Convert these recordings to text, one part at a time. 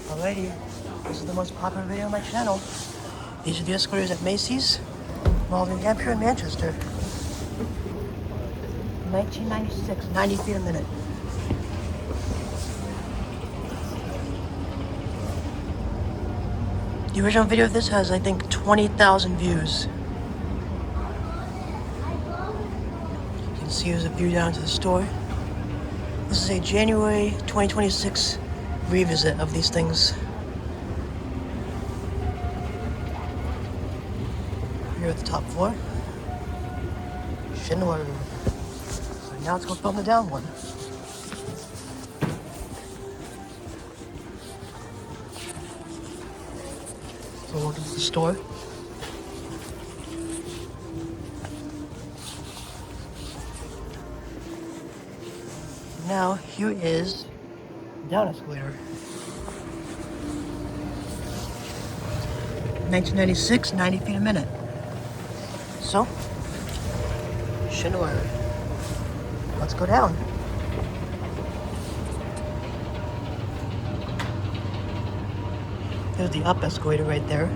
Alrighty, this is the most popular video on my channel. These are the escalators at Macy's, Mall in Hampshire and Manchester. 1996, 90 feet a minute. The original video of this has, I think, 20,000 views. You can see there's a view down to the store. This is a January 2026 revisit of these things. Here at the top floor. Schindler. So now let's go film the down one. So welcome to the store. Now here is the down escalator. 1996, 90 feet a minute. So, Schindler. Let's go down. There's the up escalator right there.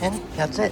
And that's it.